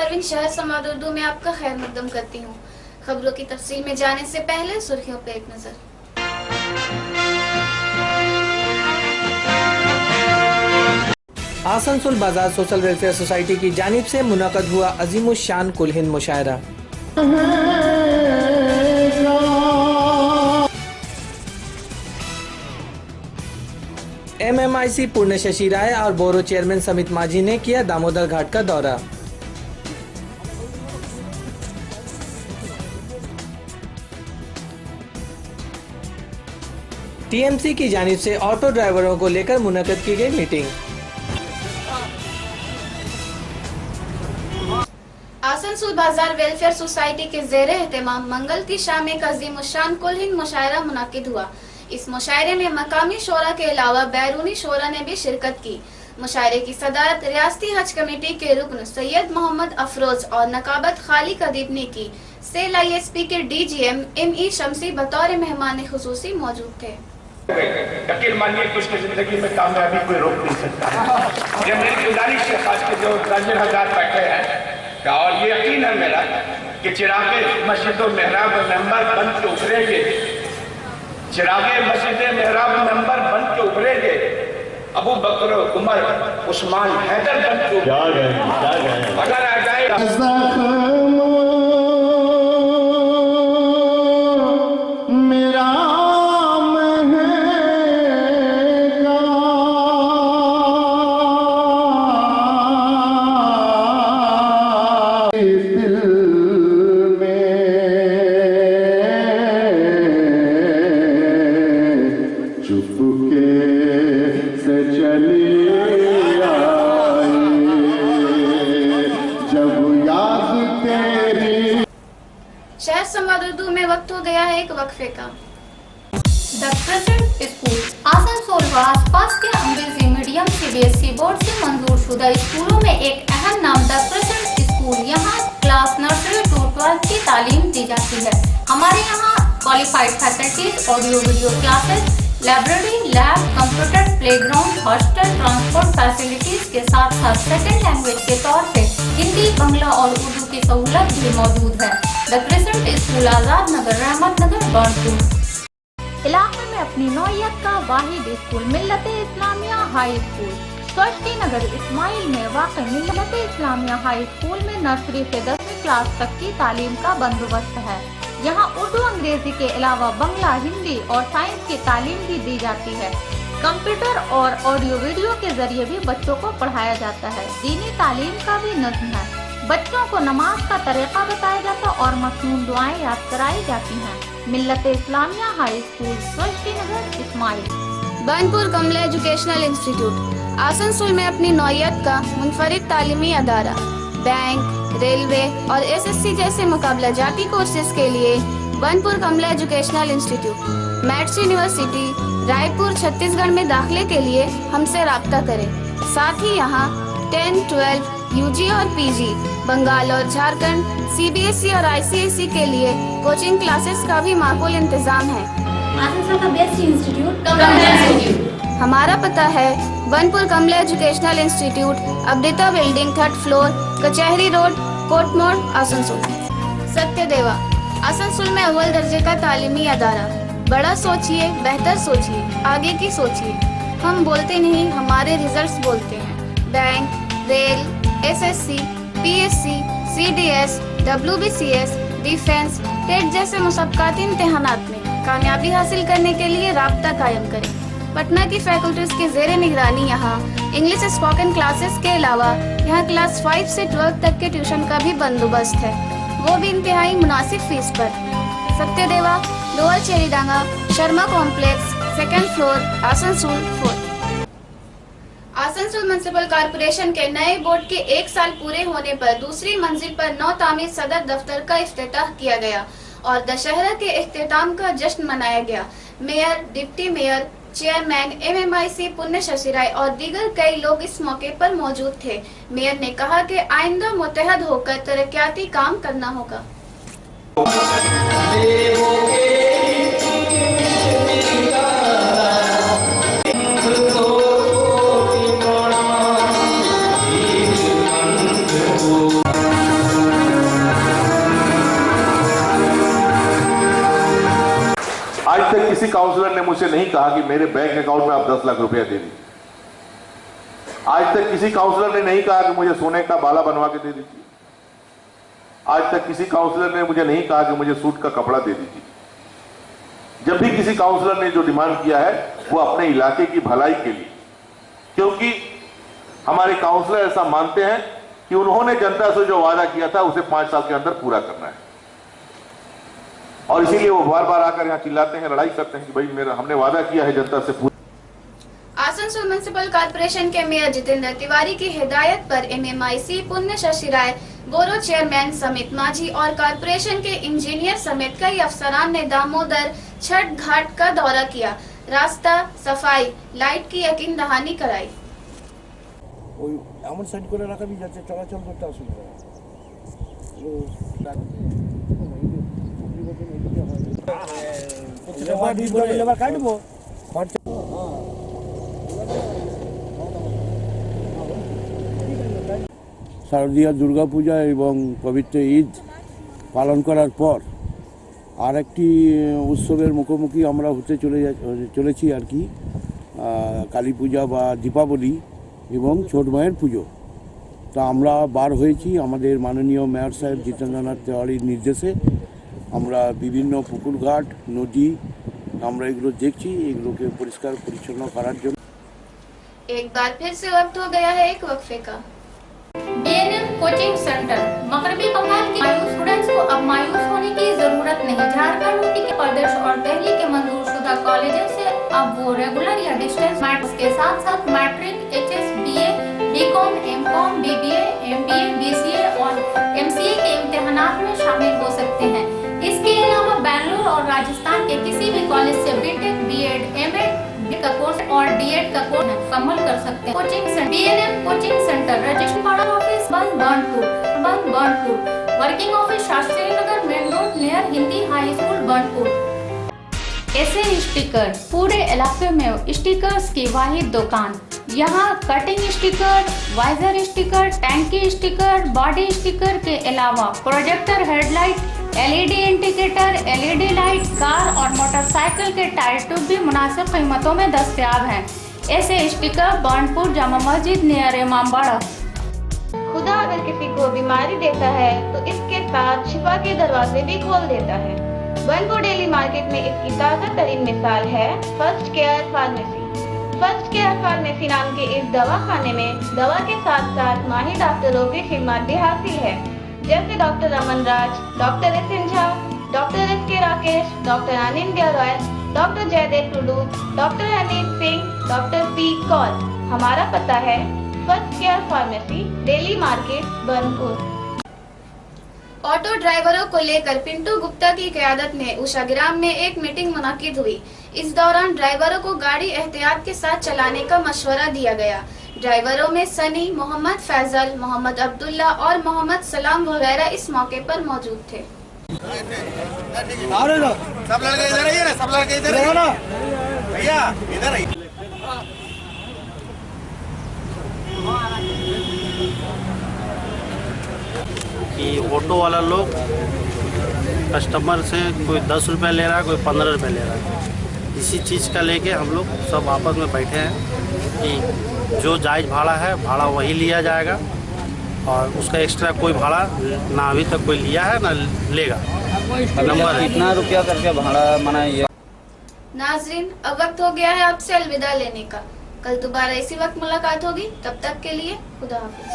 परवीन शहर समाद उर्दू में आपका खैर मकदम करती हूँ। खबरों की तफसील में जाने से पहले सुर्खियों पर एक नजर। आसनसोल बाजार सोशल वेलफेयर सोसाइटी की जानिब से मुनक़द हुआ अज़ीमुश्शान कुल हिंद मुशायरा। MMIC पूर्ण शशि राय और बोरो चेयरमैन समित माझी ने किया दामोदर घाट का दौरा। TMC की जानिब से ऑटो ड्राइवरों को लेकर मुनक़द की गई मीटिंग। आसनसोल बाजार वेलफेयर सोसाइटी के ज़ेरे एहतमाम मंगल की शाम एक अज़ीमुश्शान कुल हिंद मुशायरा मुनाकिद हुआ। इस मुशायरे में मकामी शोरा के अलावा बैरूनी शोरा ने भी शिरकत की। मुशायरे की सदारत रियासती हज कमेटी के रुकन सैयद मोहम्मद अफरोज और नकाबत खालिक अदीब ने की। सेल ISP के DGM ME शमसी बतौर मेहमान खुसूसी मौजूद थे। यकीन मानिए कि उसकी जिंदगी में कामयाबी कोई रोक नहीं सकता। ये मेरी गुजारिश है, खास के जो ताजिर हज़रात बैठे हैं, और ये यकीन है मेरा कि चिरागे मस्जिद मेहराब मेंबर बन के उभरेंगे, चिरागे मस्जिद मेहराब मेंबर बन के उभरेंगे, अबू बकर उमर उस्मान हैदर बन के अगर आ जाए शहर समाद उर्दू में वक्त हो गया है एक वक्फे का। द प्रेजेंट स्कूल आसनसोल व आसपास के अंग्रेजी मीडियम CBSE बोर्ड से मंजूर शुदा स्कूलों में एक अहम नाम द प्रेजेंट स्कूल। यहाँ क्लास नर्सरी टू 12 की तालीम दी जाती है। हमारे यहाँ qualified faculties, audio video classes, library, lab, computer, playground, hostel, transport facilities के साथ साथ सेकेंड लैंग्वेज के तौर पे हिंदी, बांग्ला और उर्दू की सहूलत भी मौजूद है। The crescent school Azad Nagar, रहमत नगर, बानपुर इलाके में अपनी नौइयत का वाहिद स्कूल मिल्लत-ए इस्लामिया हाई स्कूल। सोष्टी नगर इस्माइल में वाक़ मिल्लत-ए इस्लामिया हाई स्कूल में नर्सरी से 10वीं क्लास तक की तालीम का बंदोबस्त है। यहाँ उर्दू अंग्रेजी के अलावा बांग्ला, हिंदी और साइंस की तालीम भी दी जाती है। कंप्यूटर और ऑडियो वीडियो के जरिए भी बच्चों को पढ़ाया जाता है। दीनी तालीम का भी नज़्म है। बच्चों को नमाज का तरीका बताया जाता और मसनून दुआएं याद कराई जाती हैं। मिल्लत इस्लामिया हाई स्कूल, सोष्टी नगर, इस्माइल। बानपुर कमला एजुकेशनल इंस्टीट्यूट आसनसोल में अपनी नौइयत का मुनफरिद तालीमी अदारा। बैंक, रेलवे और SSC जैसे मुकाबला जाती कोर्सेज के लिए Burnpur Kamala educational institute, MATS university, Raipur, Chhattisgarh में दाखिले के लिए हमसे राब्ता करें। साथ ही यहाँ 10, 12, UG और PG, बंगाल और झारखंड, CBSE और ICSE के लिए कोचिंग क्लासेस का भी माकूल इंतजाम है। आसनसोल का बेस्ट इंस्टीट्यूट कमला इंस्टीट्यूट। हमारा पता है Burnpur Kamala educational institute, Abdita building, 3rd floor, Kachahri road, court मोड़, आसनसोल। सत्यदेवा आसनसोल में अव्वल दर्जे का तालीमी अदारा। बड़ा सोचिए, बेहतर सोचिए, आगे की सोचिए। हम बोलते नहीं, हमारे रिजल्ट्स बोलते हैं। Bank, rail, SSC, PSC, CDS, WBCS, defence, TET जैसे मुसाबकाती इम्तिहानात में कामयाबी हासिल करने के लिए राब्ता कायम करें। पटना की फैकल्टीज के ज़ेरे निगरानी यहाँ इंग्लिश स्पोकन क्लासेस के अलावा यहाँ क्लास 5 से 12 तक के ट्यूशन का भी बंदोबस्त है, वो भी इंतहाई मुनासिब फीस पर। Satyadeva, lower Chelidanga, Sharma complex, 2nd floor, Asansol 4। Asansol municipal corporation के नए बोर्ड के 1 साल पूरे होने पर दूसरी मंजिल पर नौ तामीर सदर दफ्तर का इफ्तिताह किया गया और दशहरा के इख्तिताम का जश्न मनाया गया। Mayor, deputy mayor, chairman, MMIC पुण्य शशि राय और दीगर कई लोग इस मौके पर मौजूद थे। मेयर ने कहा कि आइंदा मुत्तहद होकर तरक्याती काम करना होगा। किसी काउंसलर ने मुझसे नहीं कहा कि मेरे बैंक अकाउंट में आप 10 लाख रुपया दे दीजिए। आज तक किसी काउंसलर ने नहीं कहा कि मुझे सोने का बाला बनवा के दे दीजिए। आज तक किसी काउंसलर ने मुझे नहीं कहा कि मुझे सूट का कपड़ा दे दीजिए। जब भी किसी काउंसलर ने जो डिमांड किया है वो अपने इलाके की भलाई के लिए, क्योंकि हमारे काउंसलर ऐसा मानते हैं कि उन्होंने जनता से जो वादा किया था उसे 5 साल के अंदर पूरा करना है, और इसीलिए वो बार बार आकर यहाँ चिल्लाते हैं, लड़ाई करते हैं कि भाई हमने वादा किया है जनता से पूरा। आसनसोल म्युनिसिपल कॉर्पोरेशन के मेयर जितेंद्र तिवारी की हिदायत पर MMIC पुण्य शशि राय, बोरो चेयरमैन समित माझी और कॉर्पोरेशन के इंजीनियर समेत कई अफसरान ने दामोदर छठ घाट का दौरा किया। रास्ता, सफाई, लाइट की यकीन दहानी कराई। ওই এমন সাইড করে রাখা যাচ্ছে চলাচল করতে অসুবিধা কাটবো শারদীয় দুর্গাপূজা এবং পবিত্র ঈদ পালন করার পর আর একটি উৎসবের মুখোমুখি আমরা হতে চলেছি আর কি, কালী পূজা বা দীপাবলি এবং ছোট মায়ের পুজো। তা আমরা বার হয়েছি আমাদের মাননীয় মেয়র সাহেব জিতেন্দ্রনাথ তেওয়ারির নির্দেশে। আমরা বিভিন্ন পুকুরঘাট, নদী আমরা এগুলো দেখছি, এগুলোকে পরিষ্কার পরিচ্ছন্ন করার জন্য। एक बार फिर से वक्त हो गया है एक वक्फे का। BNM कोचिंग सेंटर मगरबी बंगाल के मायूस स्टूडेंट्स को अब मायूस होने की जरूरत नहीं। झारखंड यूपी के प्रदेश और दिल्ली के मंजूरशुदा कॉलेजों से अब वो रेगुलर या डिस्टेंस मैथ्स के साथ साथ matric, HS, BA, BCom, MCom, BBA, MBA, BCA और MCA के इम्तिहानात में शामिल हो सकते हैं। इसके अलावा बेंगलुरु और राजस्थान के किसी भी कॉलेज से BTech, B.Ed, M.Ed का कोर्स और D.Ed का कोर्स मुकम्मल कर सकते हैं। Coaching centre BNM coaching centre, registration office Burnpur, working office Shastri Nagar main road near Hindi high school Burnpur. ऐसे स्टिकर पूरे इलाके में स्टिकर्स की वाहिद दुकान। यहाँ कटिंग स्टिकर, वाइजर स्टिकर, टैंकी स्टिकर, बॉडी स्टिकर के अलावा projector headlight, LED indicator, LED light, car और मोटरसाइकिल के टायर ट्यूब भी मुनासिब कीमतों में दस्तयाब हैं। ऐसे स्टिकर बर्नपुर जामा मस्जिद नियर इमामबाड़ा। खुदा अगर किसी को बीमारी देता है तो इसके साथ शिफा के दरवाजे भी खोल देता है। बनपुर डेली मार्केट में इसकी ताज़ा तरीन मिसाल है first care pharmacy. First care pharmacy नाम के इस दवाखाने में दवा के साथ साथ माहिर डॉक्टरों की खिदमत भी हासिल है, जैसे doctor Raman Raj, doctor S. Jha, doctor S.K. Rakesh, doctor Anandya Roy, doctor Jaydev Tudu, doctor Hanif Singh, doctor P. Kaul. हमारा पता है first care pharmacy, daily market, Burnpur. Auto ड्राइवरों को लेकर पिंटू गुप्ता की क़यादत में उषाग्राम में एक मीटिंग मुनाकिद हुई। इस दौरान ड्राइवरों को गाड़ी एहतियात के साथ चलाने का मशवरा दिया गया। ड्राइवरों में सनी, मोहम्मद फैजल, मोहम्मद अब्दुल्ला और मोहम्मद सलाम वगैरह इस मौके पर मौजूद थे। सब लड़के इधर आइए ना, सब लड़के इधर आइए ना भैया, इधर आइए। कि ऑटो वाला लोग कस्टमर से कोई 10 रुपये ले रहा है, कोई 15 रुपये ले रहा है। इसी चीज़ का लेके हम लोग सब आपस में बैठे हैं कि जो जायज़ भाड़ा है भाड़ा वही लिया जाएगा और उसका एक्स्ट्रा कोई भाड़ा ना अभी तक कोई लिया है ना लेगा। नंबर कितना रुपया करके भाड़ा मनाइए। नाजरीन, अब वक्त हो गया है आपसे अलविदा लेने का। कल दोबारा इसी वक्त मुलाकात होगी, तब तक के लिए खुदा हाफिज।